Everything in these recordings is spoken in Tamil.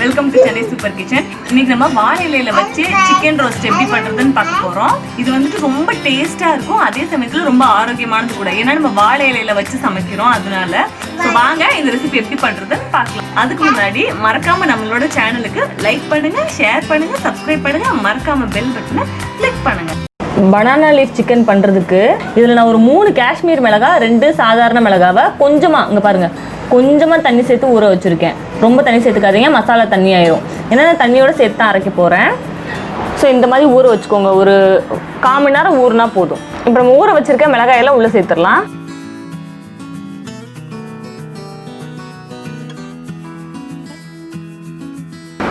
Welcome to Chennai super kitchen. இன்னைக்கு நம்ம வாழை இலையில வச்சு சிக்கன் ரோஸ்ட் எப்படி பண்றதுன்னு பார்க்க போறோம். இது வந்துட்டு ரொம்ப டேஸ்டா இருக்கும், அதே சமயத்துல ரொம்ப ஆரோக்கியமானது கூட. ஏன்னா நம்ம வாழை இலையில வச்சு சமைக்கிறோம், அதனால வாங்க இந்த ரெசிபி எப்படி பண்றதுன்னு பார்க்கலாம். அதுக்கு முன்னாடி மறக்காம நம்மளோட சேனலுக்கு லைக் பண்ணுங்க, ஷேர் பண்ணுங்க, சப்ஸ்கிரைப் பண்ணுங்க, மறக்காம பெல் பட்டனை கிளிக் பண்ணுங்க. பனானா லீஃப் சிக்கன் பண்ணுறதுக்கு இதில் நான் ஒரு 3 காஷ்மீர் மிளகாய், 2 சாதாரண மிளகாவை கொஞ்சமாக இங்கே பாருங்கள் கொஞ்சமாக தண்ணி சேர்த்து ஊற வச்சுருக்கேன். ரொம்ப தண்ணி சேர்த்துக்காதீங்க, மசாலா தண்ணி ஆயிரும். ஏன்னா நான் தண்ணியோடு சேர்த்து தான் அரைக்க போகிறேன். ஸோ இந்த மாதிரி ஊற வச்சுக்கோங்க, ஒரு 1/4 மணி நேரம் ஊறினா போதும். இப்போ நம்ம ஊற வச்சுருக்க மிளகாயெல்லாம் உள்ளே சேர்த்துடலாம்.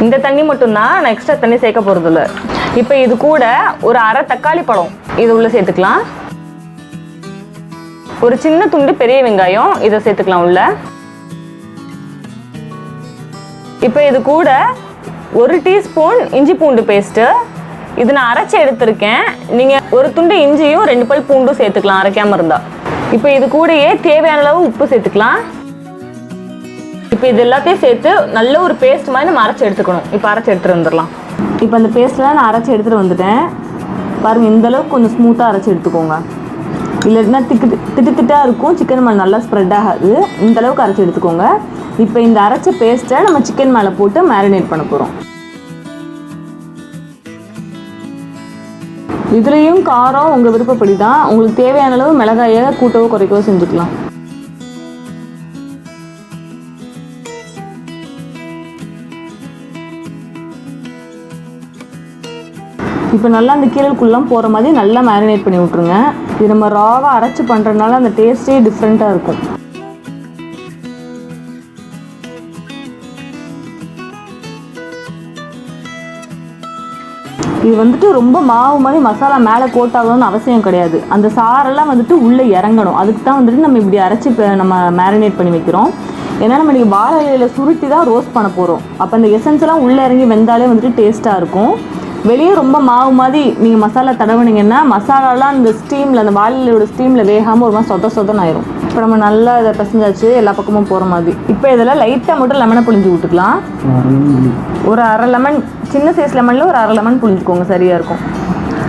இந்த தண்ணி மட்டும்தான், நான் எக்ஸ்ட்ரா தண்ணி சேர்க்க போகிறதில்ல. இப்போ இது கூட ஒரு 1/2 தக்காளி பழம் இது உள்ள சேர்த்துக்கலாம். ஒரு சின்ன துண்டு பெரிய வெங்காயம் இதை சேர்த்துக்கலாம் உள்ள. இப்போ இது கூட 1 டீஸ்பூன் இஞ்சி பூண்டு பேஸ்ட்டு, இது நான் அரைச்சி எடுத்திருக்கேன். நீங்கள் ஒரு துண்டு இஞ்சியும் 2 பல் பூண்டும் சேர்த்துக்கலாம் அரைக்காமல் இருந்தால். இப்போ இது கூடயே தேவையான அளவு உப்பு சேர்த்துக்கலாம். இப்போ இது எல்லாத்தையும் சேர்த்து நல்ல ஒரு பேஸ்ட் மாதிரி நம்ம அரைச்சி எடுத்துக்கணும். இப்போ அரைச்சி எடுத்துகிட்டு வந்துடலாம். இப்போ அந்த பேஸ்ட்லாம் நான் அரைச்சி எடுத்துகிட்டு வந்துட்டேன். பாருங்கள், இந்தளவுக்கு கொஞ்சம் ஸ்மூத்தாக அரைச்சி எடுத்துக்கோங்க. இல்லைன்னா திட்டாக இருக்கும், சிக்கன் மேலே நல்லா ஸ்ப்ரெட் ஆகாது. இந்தளவுக்கு அரைச்சி எடுத்துக்கோங்க. இப்போ இந்த அரைச்ச பேஸ்ட்டை நம்ம சிக்கன் மேலே போட்டு மேரினேட் பண்ண போகிறோம். இதுலேயும் காரம் உங்கள் விருப்பப்படி தான். உங்களுக்கு தேவையான அளவு மிளகாயை கூட்டவோ குறைக்கவோ செஞ்சுக்கலாம். இப்போ நல்லா அந்த கீரலுக்குள்ளெலாம் போகிற மாதிரி நல்லா மேரினேட் பண்ணி விட்ருங்க. இது நம்ம ராவாக அரைச்சி பண்ணுறதுனால அந்த டேஸ்ட்டே டிஃப்ரெண்ட்டாக இருக்கும். இது வந்துட்டு ரொம்ப மாவு மாதிரி மசாலா மேலே கோட்டாகணும்னு அவசியம் கிடையாது. அந்த சாரெல்லாம் வந்துட்டு உள்ளே இறங்கணும். அதுக்கு தான் வந்துட்டு நம்ம இப்படி அரைச்சி நம்ம மேரினேட் பண்ணி வைக்கிறோம். ஏன்னா நம்ம இன்றைக்கி வாழை இலையில் சுருட்டி தான் ரோஸ்ட் பண்ண போகிறோம். அப்போ அந்த எசன்ஸ் எல்லாம் உள்ளே இறங்கி வெந்தாலே வந்துட்டு டேஸ்ட்டாக இருக்கும். வெளியே ரொம்ப மாவு மாதிரி நீங்கள் மசாலா தடவுனீங்கன்னா மசாலாலாம் அந்த ஸ்டீமில், அந்த வாழையோட ஸ்டீமில் வேகாமல் ஒரு மாதிரி சொதன்னு ஆயிரும். இப்போ நம்ம நல்லா இதை பிசைஞ்சாச்சு எல்லா பக்கமும் போகிற மாதிரி. இப்போ இதில் லைட்டாக மட்டும் லெமனை புழிஞ்சு விட்டுக்கலாம். ஒரு 1/2 லெமன், சின்ன சைஸ் லெமனில் ஒரு 1/2 லெமன் புழிஞ்சுக்கோங்க, சரியாக இருக்கும்.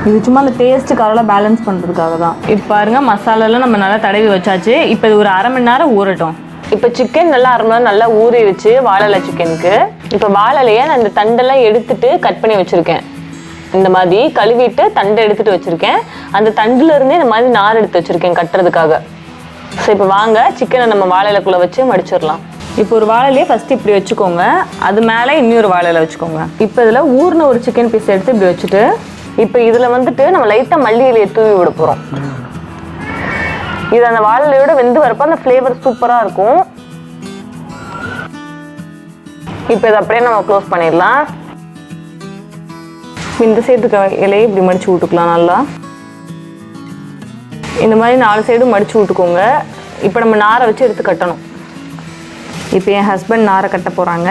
இது சும்மா அந்த டேஸ்ட்டு கரெக்டாக பேலன்ஸ் பண்ணுறதுக்காக தான். இப்போ பாருங்கள், மசாலாலாம் நம்ம நல்லா தடவி வச்சாச்சு. இப்போ இது ஒரு 1/2 மணி நேரம் ஊறட்டும். இப்போ சிக்கன் நல்லா 1/2 மணி நேரம் நல்லா ஊறிடுச்சு வாழை சிக்கனுக்கு. இப்போ வாழைலையை நான் இந்த தண்டெல்லாம் எடுத்துட்டு கட் பண்ணி வச்சுருக்கேன். இந்த மாதிரி கழுவிட்டு தண்டை எடுத்துகிட்டு வச்சுருக்கேன். அந்த தண்டுலேருந்தே இந்த மாதிரி நார் எடுத்து வச்சுருக்கேன் கட்டுறதுக்காக. ஸோ இப்போ வாங்க சிக்கனை நம்ம வாழைக்குள்ளே வச்சு மடிச்சிடலாம். இப்போ ஒரு வாழையிலே ஃபஸ்ட்டு இப்படி வச்சுக்கோங்க, அது மேலே இன்னொரு வாழையில வச்சுக்கோங்க. இப்போ இதில் ஊறின ஒரு சிக்கன் பீஸ் எடுத்து இப்படி வச்சுட்டு, இப்போ இதில் வந்துட்டு நம்ம லைட்டாக மல்லி இலையை தூவி விட போகிறோம். இது அந்த வாழையோட வெந்து வரப்போ அந்த ஃப்ளேவர் சூப்பராக இருக்கும். இப்போ இதை அப்படியே நம்ம க்ளோஸ் பண்ணிடலாம். இந்த சைடுக்கு இலையை இப்படி மடித்து விட்டுக்கலாம். நல்லா இந்த மாதிரி 4 சைடும் மடித்து விட்டுக்கோங்க. இப்போ நம்ம நாரை வச்சு எடுத்து கட்டணும். இப்போ என் ஹஸ்பண்ட் நாரை கட்ட போகிறாங்க.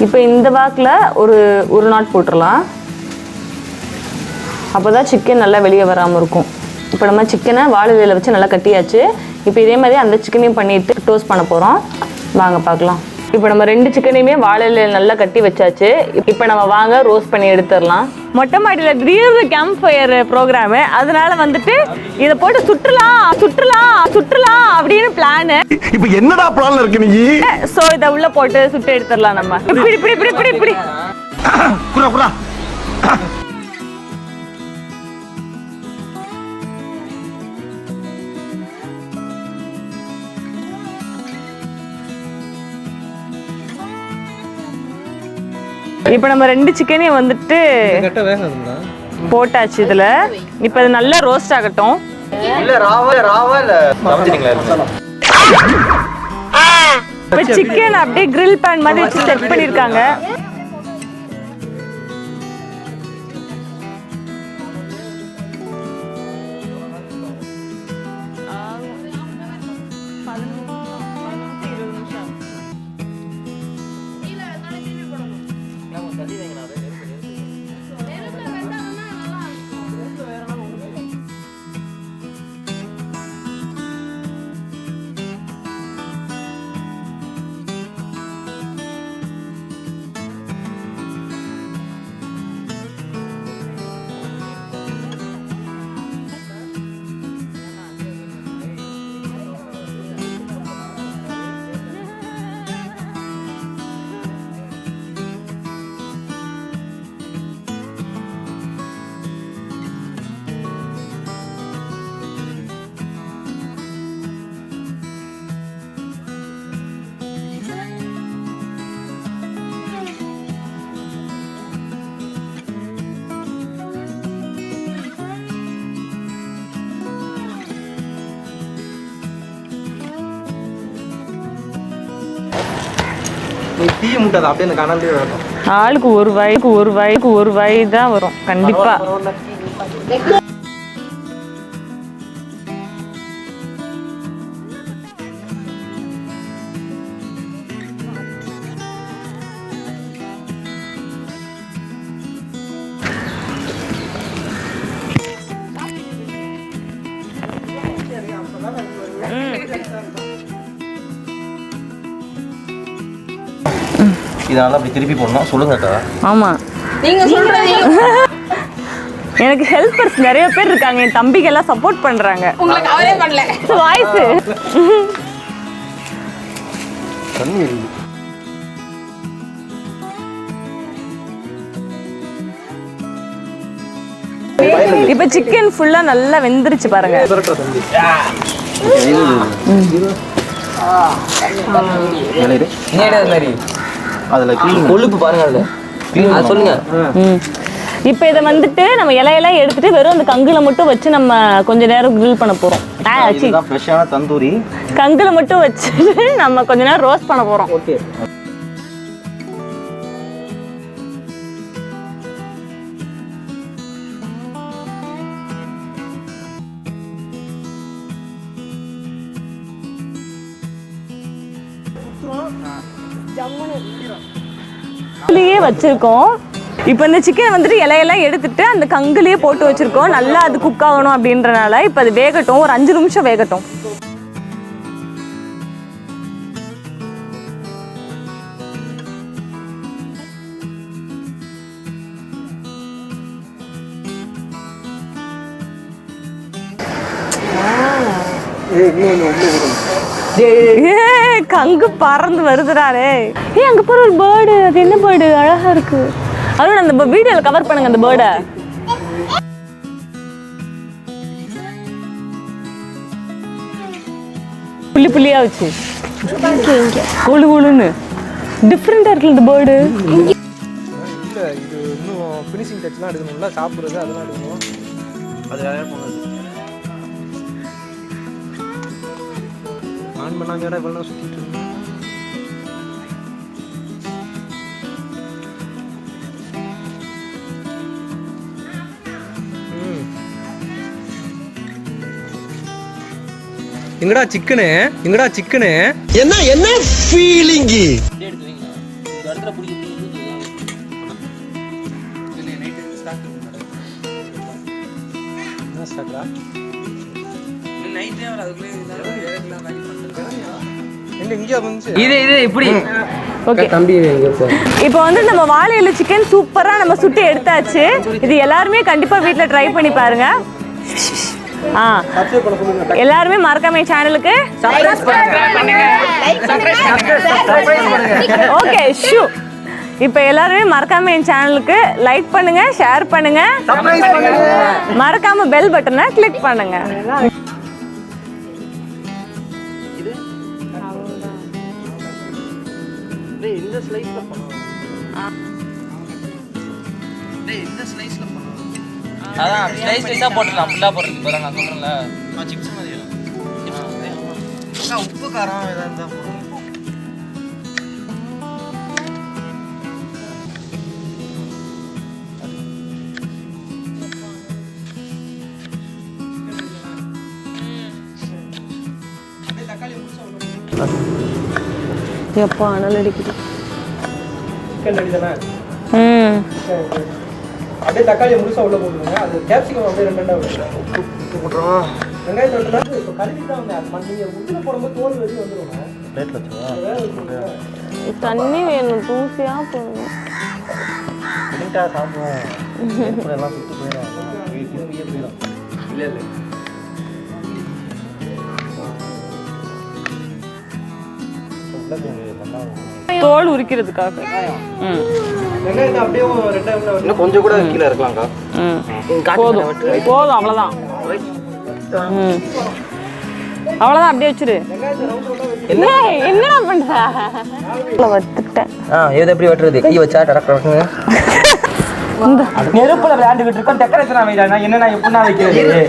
இப்போ இந்த வாக்கில் ஒரு நாட் போட்டுடலாம். அப்போ தான் சிக்கன் நல்லா வெளியே வராமல் இருக்கும். இப்போ நம்ம சிக்கனை வாழை இலையில வச்சு நல்லா கட்டியாச்சு. இப்போ இதே மாதிரி அந்த சிக்கனையும் பண்ணிட்டு டோஸ்ட் பண்ண போகிறோம். வாங்க பார்க்கலாம். இப்போ நம்ம 2 சிக்கனையுமே வாழை இலையில நல்லா கட்டி வச்சாச்சு. இப்போ நம்ம வாங்க ரோஸ்ட் பண்ணி எடுத்துடலாம். மொட்டை மாடியில் திடீர்னு கேம்ப் ஃபயர் ப்ரோக்ராமு, அதனால வந்துட்டு இதை போட்டு சுற்றலாம் அப்படின்னு பிளானு. இப்போ என்னடா பிளான்ல இருக்கு நீ? ஸோ இதை உள்ள போட்டு சுட்டு எடுத்துடலாம் நம்ம. இப்படி இப்போ நம்ம 2 சிக்கனையும் வந்துட்டு போட்டாச்சு இதில். இப்போ இது நல்லா ரோஸ்ட் ஆகட்டும். இப்போ சிக்கன் அப்படியே கிரில் பேன் மாதிரி வச்சு செட் பண்ணியிருக்காங்க. நீ தீ முட்டாத அப்படியே அந்த கனல்லே வரும். ஆளுக்கு ஒரு வாய் தான் வரும் கண்டிப்பா. இதனால அப்படி திருப்பி போடணும். சொல்லுங்கக்கா. ஆமா எனக்கு ஹெல்ப்பர்ஸ் நிறைய பேர் இருக்காங்க. என் தம்பிக்கு எல்லாம் சப்போர்ட் பண்றாங்க. உங்களுக்கு அவரே பண்ணல வாய்ஸ் தண்ணி இப்ப சிக்கன் ஃபுல்லா நல்லா வெந்துருச்சு பாருங்க. அதுல கொழுப்பு பாருங்க. அதுல சொல்லுங்க. இப்போ இதை வந்துட்டு நம்ம இலையெல்லாம் எடுத்துட்டு வெறும் அந்த கங்குல மட்டும் வச்சு நம்ம கொஞ்ச நேரம் கிரில் பண்ண போறோம். இதுதான் ஃப்ரெஷ்ஷான தந்தூரி. கங்குல மட்டும் வச்சு நம்ம கொஞ்ச நேரம் ரோஸ்ட் பண்ண போறோம். ஓகே. வச்சிருக்கோம். இப்போ இந்த சிக்கன் வந்துட்டு இலையெல்லாம் எடுத்துட்டு அந்த கங்குலயே போட்டு வச்சிருக்கோம். நல்லா அது குக் ஆகணும் அப்படின்றனால இப்போ அது வேகட்டும். ஒரு 5 நிமிஷம் வேகட்டும். கங்கு பறந்து வருதுறாரே. அங்க போற ஒரு பேர்டு. அது என்ன பேர்டு? அழகா இருக்கு. அருண் அந்த வீடியோல கவர் பண்ணுங்க அந்த பேர்டை. புள்ளி புள்ளியா வச்சு கொழு கொழுன்னு டிஃப்ரெண்டா இருக்கு இந்த பேர்டு. இல்ல இது இன்னும் ஃபினிஷிங் டச்லாம் எடுக்கணும்ல. சாப்பிடுறது அதெல்லாம் எடுக்கணும். அது வேற பண்ணுது. ஆன் பண்ணாம இவ்வளவு சுத்திட்டு இருக்கு. எங்கடா சிக்கனு? எங்கடா சிக்கனு? என்ன ஃபீலிங்? இப்போ வந்து நம்ம வாழை இலை சிக்கன் சூப்பரா நம்ம சுட்டு எடுத்தாச்சு. இது எல்லாருமே கண்டிப்பா வீட்ல ட்ரை பண்ணி பாருங்க. எல்லாருமே மறக்காம சேனலுக்கு ஓகே ஷூ. இப்போ எல்லாருமே மறக்காம என் சேனலுக்கு லைக் பண்ணுங்க, ஷேர் பண்ணுங்க, மறக்காம பெல் பட்டனை கிளிக் பண்ணுங்க. இந்த ஸ்லைஸ்ல பண்ணுவோம். இந்த ஸ்லைஸ்ல பண்ணுவோம். அதான் ஸ்லைஸ் ஸ்லைஸா போட்டுடலாம். ஃபுல்லா போடுறதுக்கு பதிலா நான் சொல்றேன்ல. சிப்ஸ் மாதிரி உப்பு காரம் ஏதா இருந்தா போடுங்க. எப்போ அனல் அடிக்குது. அப்படியே தக்காளியை முழுசா உள்ள போட்டுருங்க. அது கேப்சிகம் அப்படியே ரெண்டா போட்டுறோம். வெங்காயம் தொட்டுனா இப்போ கழுவி தான் வந்து அது நீங்க உள்ள போடும்போது தோல் வெளியே வந்துடும். பிளேட்ல வச்சுவா. தண்ணி வேணும். தூசியா போடணும். நீட்டா சாப்பிடுவோம். எல்லாம் சுட்டு போயிடும். திரும்பியே போயிடும். இல்லை இல்லை தோல் உரிக்கிறதுக்காக. இன்னும் கொஞ்சம் கூட கீழே இருக்கலாம்க்கா. போதும் போதும் அவ்வளோதான். அவ்வளோதான் அப்படியே வச்சிரு. என்ன பண்ற? வத்துட்டேன். எது எப்படி வெட்டுறது? கை வச்சா டடக்கு நெருப்புல விளையாண்டுகிட்டு இருக்கோம். டெக்கரேஷன் அமைதியா என்னன்னா எப்படின்னா வைக்கிறது?